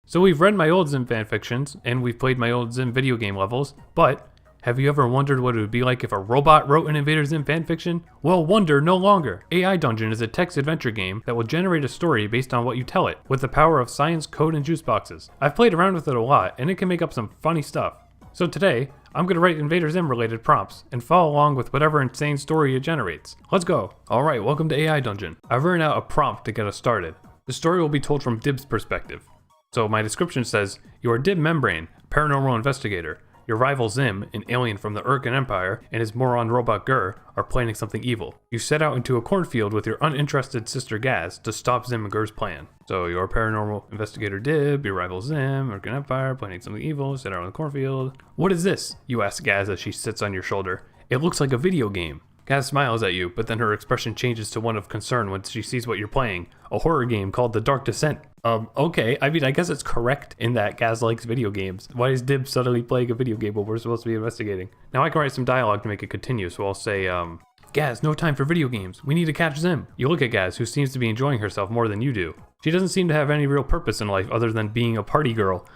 So we've read my old Zim fanfictions, and we've played my old Zim video game levels, but have you ever wondered what it would be like if a robot wrote an Invader Zim fanfiction? Well, wonder no longer. AI Dungeon is a text adventure game that will generate a story based on what you tell it, with the power of science, code, and juice boxes. I've played around with it a lot, and it can make up some funny stuff. So today, I'm going to write Invader Zim related prompts, and follow along with whatever insane story it generates. Let's go! Alright, welcome to AI Dungeon. I've written out a prompt to get us started. The story will be told from Dib's perspective. So my description says, you are Dib Membrane, paranormal investigator. Your rival Zim, an alien from the Urkin Empire, and his moron robot Gur are planning something evil. You set out into a cornfield with your uninterested sister Gaz to stop Zim and Gur's plan. So you're paranormal investigator Dib, your rival Zim, Urkin Empire, planning something evil, set out in the cornfield. What is this? You ask Gaz as she sits on your shoulder. It looks like a video game. Gaz smiles at you, but then her expression changes to one of concern when she sees what you're playing. A horror game called The Dark Descent. Okay. I mean, I guess it's correct in that Gaz likes video games. Why is Dib suddenly playing a video game while we're supposed to be investigating? Now I can write some dialogue to make it continue, so I'll say, Gaz, no time for video games. We need to catch Zim. You look at Gaz, who seems to be enjoying herself more than you do. She doesn't seem to have any real purpose in life other than being a party girl.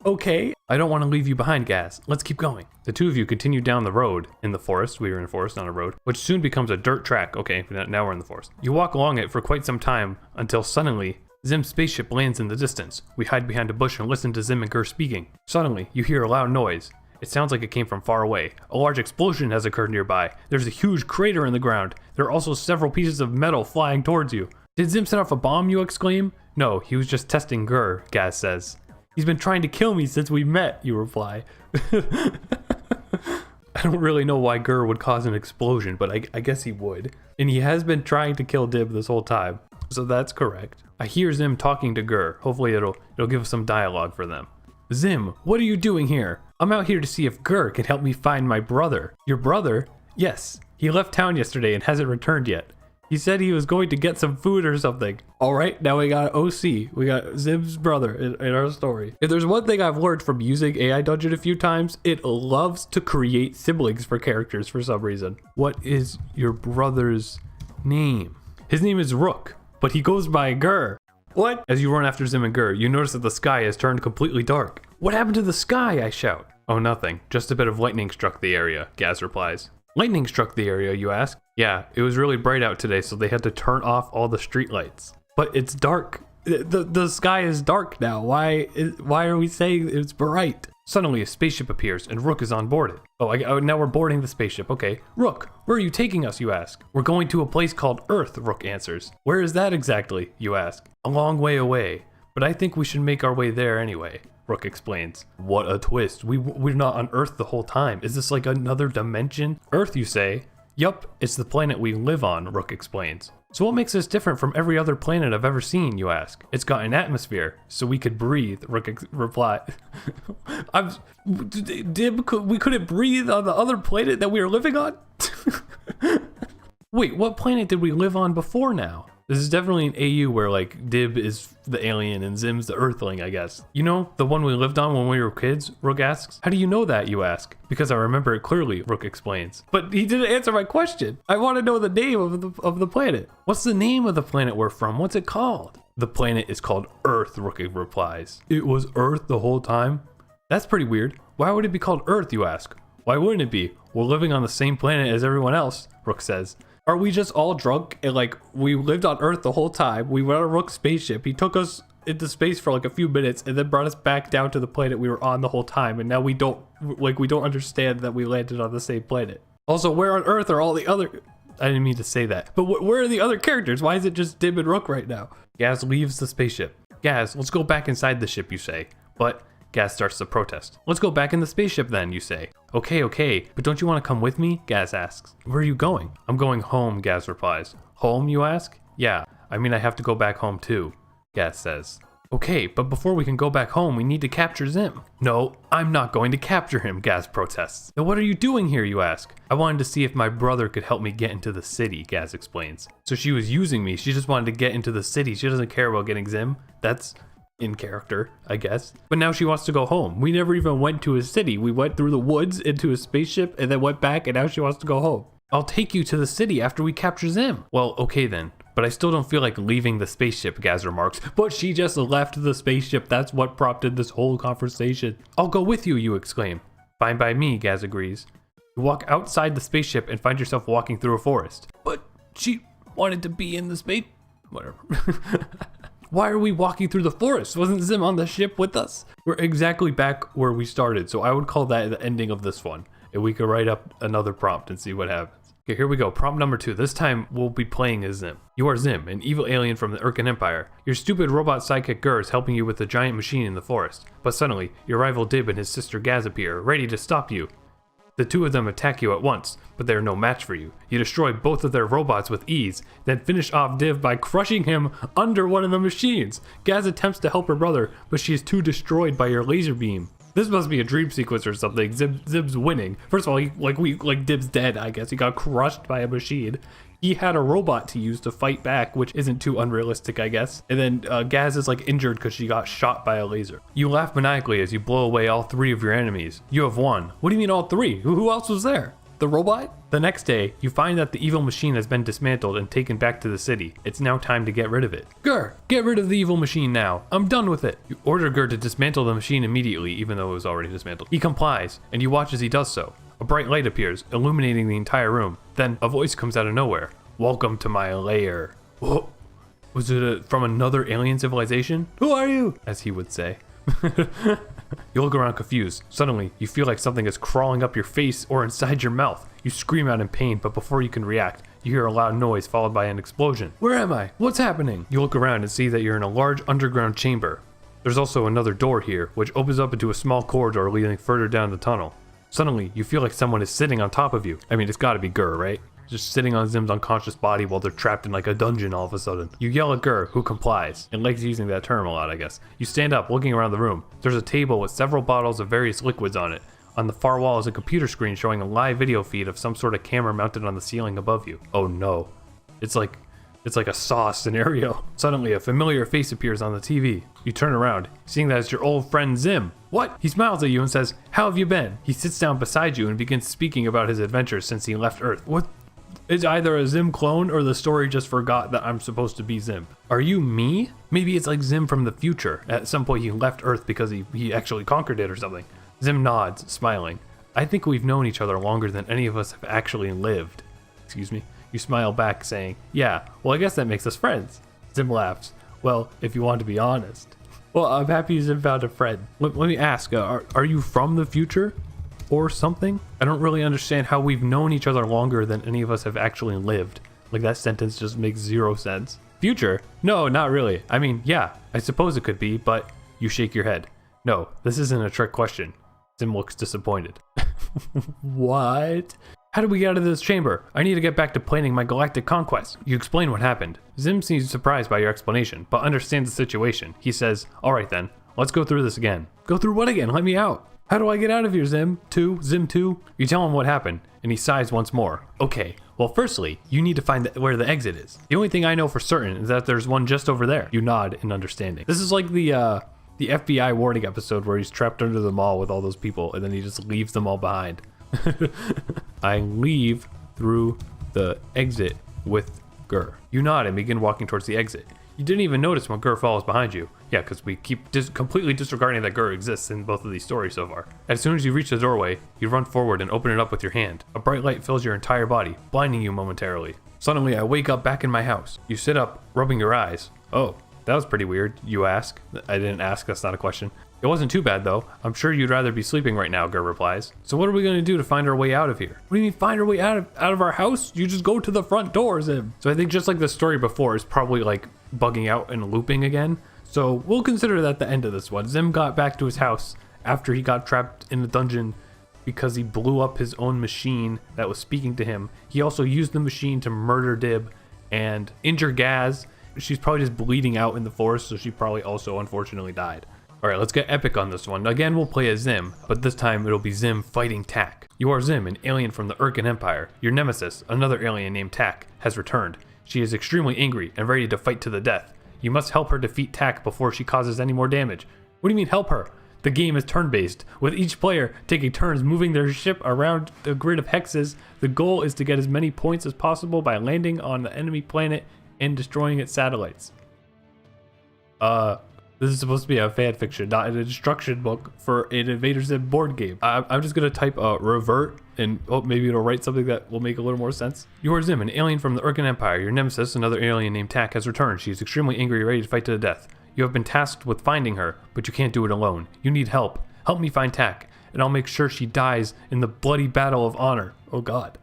Okay. I don't want to leave you behind, Gaz. Let's keep going. The two of you continue down the road in the forest. We were in a forest, not a road, which soon becomes a dirt track. Okay, now we're in the forest. You walk along it for quite some time until suddenly Zim's spaceship lands in the distance. We hide behind a bush and listen to Zim and Gur speaking. Suddenly, you hear a loud noise. It sounds like it came from far away. A large explosion has occurred nearby. There's a huge crater in the ground. There are also several pieces of metal flying towards you. Did Zim set off a bomb, you exclaim? No, he was just testing Gur, Gaz says. He's been trying to kill me since we met, you reply. I don't really know why Gur would cause an explosion, but I guess he would. And he has been trying to kill Dib this whole time, so that's correct. I hear Zim talking to Gur. Hopefully it'll give us some dialogue for them. Zim, what are you doing here? I'm out here to see if Gur can help me find my brother. Your brother? Yes. He left town yesterday and hasn't returned yet. He said he was going to get some food or something. All right, now we got OC. We got Zim's brother in our story. If there's one thing I've learned from using AI Dungeon a few times, it loves to create siblings for characters for some reason. What is your brother's name? His name is Rook, but he goes by Gur. What? As you run after Zim and Gur, you notice that the sky has turned completely dark. What happened to the sky? I shout. Oh, nothing. Just a bit of lightning struck the area, Gaz replies. Lightning struck the area, you ask? Yeah, it was really bright out today, so they had to turn off all the streetlights. But it's dark. The sky is dark now. Why are we saying it's bright? Suddenly, a spaceship appears, and Rook is on board it. Oh, now we're boarding the spaceship. Okay. Rook, where are you taking us, you ask? We're going to a place called Earth, Rook answers. Where is that exactly, you ask? A long way away, but I think we should make our way there anyway. Rook explains. What a twist. We're not on Earth the whole time. Is this like another dimension? Earth, you say? Yup, it's the planet we live on, Rook explains. So what makes us different from every other planet I've ever seen, you ask? It's got an atmosphere, so we could breathe, Rook replies. We couldn't breathe on the other planet that we were living on? Wait, what planet did we live on before now? This is definitely an AU where like Dib is the alien and Zim's the Earthling, I guess. You know, the one we lived on when we were kids, Rook asks. How do you know that, you ask? Because I remember it clearly, Rook explains. But he didn't answer my question. I want to know the name of the planet. What's the name of the planet we're from? What's it called? The planet is called Earth, Rook replies. It was Earth the whole time? That's pretty weird. Why would it be called Earth, you ask? Why wouldn't it be? We're living on the same planet as everyone else, Rook says. Are we just all drunk and like we lived on Earth the whole time? We went on Rook's spaceship. He took us into space for like a few minutes and then brought us back down to the planet we were on the whole time. And now we don't understand that we landed on the same planet. Also, where on Earth are all the other... I didn't mean to say that. But where are the other characters? Why is it just Dib and Rook right now? Gaz leaves the spaceship. Gaz, let's go back inside the ship, you say. But Gaz starts to protest. Let's go back in the spaceship then, you say. Okay, but don't you want to come with me? Gaz asks. Where are you going? I'm going home, Gaz replies. Home, you ask? Yeah, I mean I have to go back home too, Gaz says. Okay, but before we can go back home, we need to capture Zim. No, I'm not going to capture him, Gaz protests. Then what are you doing here, you ask? I wanted to see if my brother could help me get into the city, Gaz explains. So she was using me. She just wanted to get into the city. She doesn't care about getting Zim. That's in character, I guess. But now she wants to go home. We never even went to a city. We went through the woods into a spaceship and then went back, and now she wants to go home. I'll take you to the city after we capture Zim. Well, okay then. but I still don't feel like leaving the spaceship, Gaz remarks. But she just left the spaceship. That's what prompted this whole conversation. I'll go with you, you exclaim. Fine by me, Gaz agrees. You walk outside the spaceship and find yourself walking through a forest. But she wanted to be in the space... Whatever. Why are we walking through the forest? Wasn't Zim on the ship with us? We're exactly back where we started, so I would call that the ending of this one. And we could write up another prompt and see what happens. Okay, here we go. Prompt number 2. This time, we'll be playing as Zim. You are Zim, an evil alien from the Urkin Empire. Your stupid robot sidekick Gur is helping you with the giant machine in the forest. But suddenly, your rival Dib and his sister Gaz appear, ready to stop you. The two of them attack you at once, but they are no match for you. You destroy both of their robots with ease, then finish off Div by crushing him under one of the machines. Gaz attempts to help her brother, but she is too destroyed by your laser beam. This must be a dream sequence or something. Zib's winning. First of all, Dib's dead, I guess. He got crushed by a machine. He had a robot to use to fight back, which isn't too unrealistic, I guess. And then Gaz is injured because she got shot by a laser. You laugh maniacally as you blow away all 3 of your enemies. You have won. What do you mean all 3? Who else was there? The robot? The next day, you find that the evil machine has been dismantled and taken back to the city. It's now time to get rid of it. Gur, get rid of the evil machine now. I'm done with it. You order Gur to dismantle the machine immediately, even though it was already dismantled. He complies, and you watch as he does so. A bright light appears, illuminating the entire room. Then, a voice comes out of nowhere. Welcome to my lair. Whoa. Was it from another alien civilization? Who are you? As he would say. You look around confused. Suddenly, you feel like something is crawling up your face or inside your mouth. You scream out in pain, but before you can react, you hear a loud noise followed by an explosion. Where am I? What's happening? You look around and see that you're in a large underground chamber. There's also another door here, which opens up into a small corridor leading further down the tunnel. Suddenly, you feel like someone is sitting on top of you. I mean, it's gotta be Gur, right? Just sitting on Zim's unconscious body while they're trapped in a dungeon all of a sudden. You yell at Gur, who complies, and likes using that term a lot, I guess. You stand up, looking around the room. There's a table with several bottles of various liquids on it. On the far wall is a computer screen showing a live video feed of some sort of camera mounted on the ceiling above you. Oh no. It's like a Saw scenario. Suddenly, a familiar face appears on the TV. You turn around, seeing that it's your old friend Zim. What? He smiles at you and says, "How have you been?" He sits down beside you and begins speaking about his adventures since he left Earth. What? It's either a Zim clone or the story just forgot that I'm supposed to be Zim. Are you me? Maybe it's like Zim from the future. At some point he left Earth because he actually conquered it or something. Zim nods, smiling. I think we've known each other longer than any of us have actually lived. Excuse me. You smile back, saying, yeah, well I guess that makes us friends. Zim laughs. Well, if you want to be honest. Well, I'm happy Zim found a friend. Let me ask, are you from the future? Or something? I don't really understand how we've known each other longer than any of us have actually lived. That sentence just makes 0 sense. Future? No, not really. I mean, yeah, I suppose it could be, but you shake your head. No, this isn't a trick question. Zim looks disappointed. What? How did we get out of this chamber? I need to get back to planning my galactic conquest. You explain what happened. Zim seems surprised by your explanation, but understands the situation. He says, alright then, let's go through this again. Go through what again? Let me out. How do I get out of here, Zim? Zim 2? You tell him what happened, and he sighs once more. Okay, well firstly, you need to find where the exit is. The only thing I know for certain is that there's one just over there. You nod in understanding. This is like the FBI warning episode where he's trapped under the mall with all those people, and then he just leaves them all behind. I leave through the exit with Gur. You nod and begin walking towards the exit. You didn't even notice when Gur follows behind you. Yeah, because we keep completely disregarding that Gur exists in both of these stories so far. As soon as you reach the doorway, you run forward and open it up with your hand. A bright light fills your entire body, blinding you momentarily. Suddenly, I wake up back in my house. You sit up, rubbing your eyes. Oh, that was pretty weird, you ask. I didn't ask, that's not a question. It wasn't too bad though. I'm sure you'd rather be sleeping right now, Gur replies. So what are we gonna do to find our way out of here? What do you mean find our way out of our house? You just go to the front door, Zim. So I think just like the story before is probably bugging out and looping again. So we'll consider that the end of this one. Zim got back to his house after he got trapped in the dungeon because he blew up his own machine that was speaking to him. He also used the machine to murder Dib and injure Gaz. She's probably just bleeding out in the forest, so she probably also unfortunately died. Alright, let's get epic on this one. Again, we'll play as Zim, but this time it'll be Zim fighting Tak. You are Zim, an alien from the Urkin Empire. Your nemesis, another alien named Tak, has returned. She is extremely angry and ready to fight to the death. You must help her defeat Tak before she causes any more damage. What do you mean help her? The game is turn-based, with each player taking turns moving their ship around the grid of hexes. The goal is to get as many points as possible by landing on the enemy planet and destroying its satellites. This is supposed to be a fanfiction, not an instruction book for an Invader Zim board game. I'm just gonna type revert and hope maybe it'll write something that will make a little more sense. You are Zim, an alien from the Urkan Empire. Your nemesis, another alien named Tak, has returned. She is extremely angry, ready to fight to the death. You have been tasked with finding her, but you can't do it alone. You need help. Help me find Tak, and I'll make sure she dies in the bloody battle of honor. Oh god.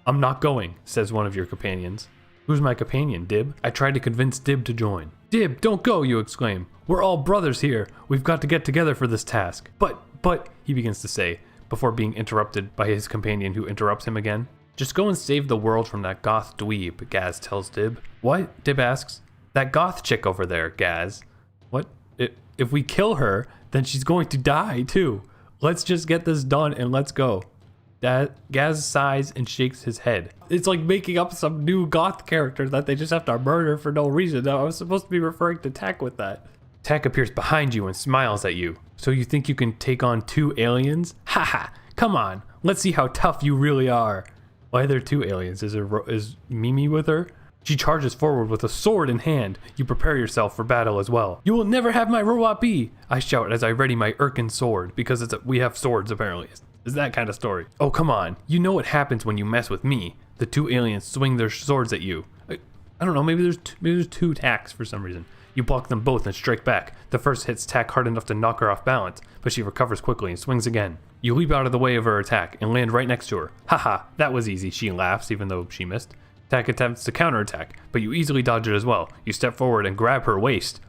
I'm not going, says one of your companions. Who's my companion, Dib? I tried to convince Dib to join. Dib, don't go, you exclaim. We're all brothers here. We've got to get together for this task. But, he begins to say, before being interrupted by his companion who interrupts him again. Just go and save the world from that goth dweeb, Gaz tells Dib. What? Dib asks. That goth chick over there, Gaz. What? If we kill her, then she's going to die too. Let's just get this done and let's go. Gaz sighs and shakes his head. It's like making up some new goth character that they just have to murder for no reason. Now, I was supposed to be referring to Tak with that. Tak appears behind you and smiles at you. So you think you can take on 2 aliens? Haha, come on, let's see how tough you really are. Why are there 2 aliens? Is Mimi with her? She charges forward with a sword in hand. You prepare yourself for battle as well. You will never have my robot be, I shout as I ready my Urkan sword, because we have swords apparently. It's that kind of story. Oh, come on. You know what happens when you mess with me. The 2 aliens swing their swords at you. I don't know, maybe there's 2 Taks for some reason. You block them both and strike back. The first hits Tak hard enough to knock her off balance, but she recovers quickly and swings again. You leap out of the way of her attack and land right next to her. Haha, that was easy, she laughs even though she missed. Tak attempts to counterattack, but you easily dodge it as well. You step forward and grab her waist.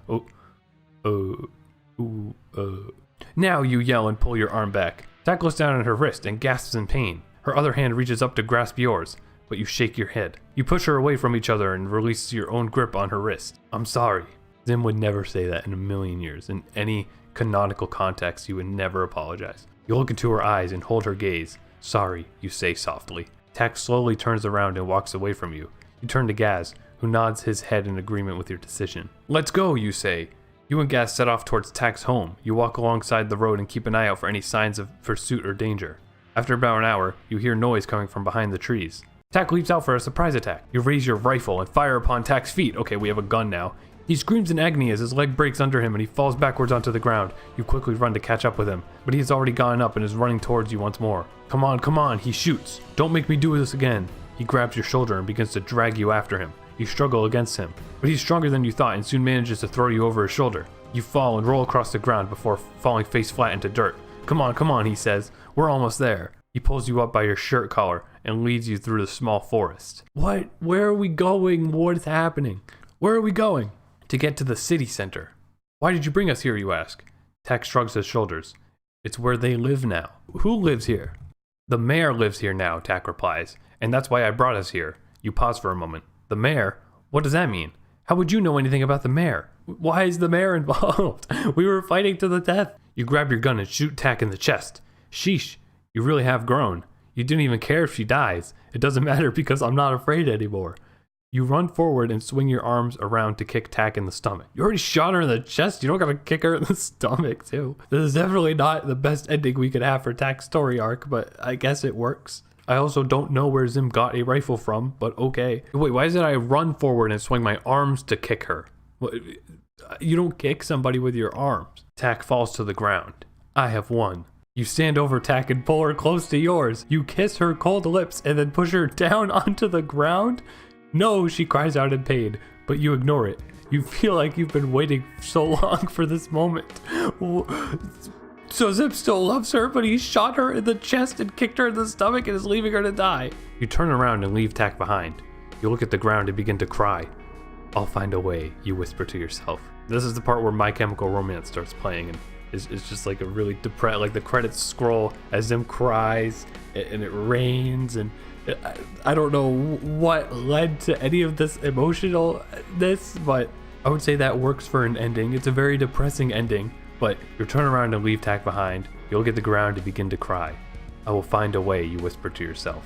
Now you yell and pull your arm back. Tak looks down at her wrist and gasps in pain. Her other hand reaches up to grasp yours, but you shake your head. You push her away from each other and release your own grip on her wrist. I'm sorry. Zim would never say that in a million years. In any canonical context, you would never apologize. You look into her eyes and hold her gaze. Sorry, you say softly. Tak slowly turns around and walks away from you. You turn to Gaz, who nods his head in agreement with your decision. Let's go, you say. You and Gaz set off towards Tak's home. You walk alongside the road and keep an eye out for any signs of pursuit or danger. After about an hour, you hear noise coming from behind the trees. Tak leaps out for a surprise attack. You raise your rifle and fire upon Tak's feet. Okay, we have a gun now. He screams in agony as his leg breaks under him and he falls backwards onto the ground. You quickly run to catch up with him, but he has already gone up and is running towards you once more. Come on, he shoots. Don't make me do this again. He grabs your shoulder and begins to drag you after him. You struggle against him, but he's stronger than you thought and soon manages to throw you over his shoulder. You fall and roll across the ground before falling face flat into dirt. Come on, he says. We're almost there. He pulls you up by your shirt collar and leads you through the small forest. What? Where are we going? What is happening? Where are we going? To get to the city center. Why did you bring us here, you ask? Tak shrugs his shoulders. It's where they live now. Who lives here? The mayor lives here now, Tak replies, and that's why I brought us here. You pause for a moment. The mayor? What does that mean? How would you know anything about the mayor? Why is the mayor involved? We were fighting to the death. You grab your gun and shoot Tak in the chest. Sheesh, you really have grown. You didn't even care if she dies. It doesn't matter because I'm not afraid anymore. You run forward and swing your arms around to kick Tak in the stomach. You already shot her in the chest, you don't gotta kick her in the stomach too. This is definitely not the best ending we could have for Tak's story arc, but I guess it works. I also don't know where Zim got a rifle from, but okay. Wait, why is it I run forward and swing my arms to kick her? You don't kick somebody with your arms. Tak falls to the ground. I have won. You stand over Tak and pull her close to yours. You kiss her cold lips and then push her down onto the ground? No, she cries out in pain, but you ignore it. You feel like you've been waiting so long for this moment. So Zim still loves her, but he shot her in the chest and kicked her in the stomach and is leaving her to die. You turn around and leave Tak behind. You look at the ground and begin to cry. I'll find a way, you whisper to yourself. This is the part where My Chemical Romance starts playing and it's just like a really depressed, like the credits scroll as Zim cries and it rains and I don't know what led to any of this emotionalness, but I would say that works for an ending. It's a very depressing ending, but you turn around and leave Tak behind. You'll get the ground to begin to cry. I will find a way, you whisper to yourself.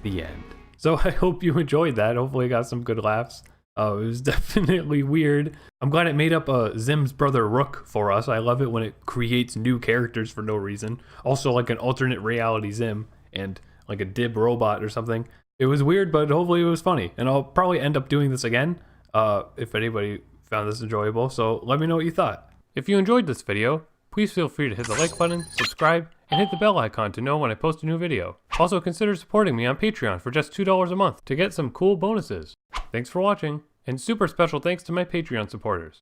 The end. So I hope you enjoyed that. Hopefully I got some good laughs. It was definitely weird. I'm glad it made up Zim's brother Rook for us. I love it when it creates new characters for no reason. Also like an alternate reality Zim and like a Dib robot or something. It was weird, but hopefully it was funny. And I'll probably end up doing this again. if anybody found this enjoyable, so let me know what you thought. If you enjoyed this video, please feel free to hit the like button, subscribe, and hit the bell icon to know when I post a new video. Also consider supporting me on Patreon for just $2 a month to get some cool bonuses. Thanks for watching, and super special thanks to my Patreon supporters.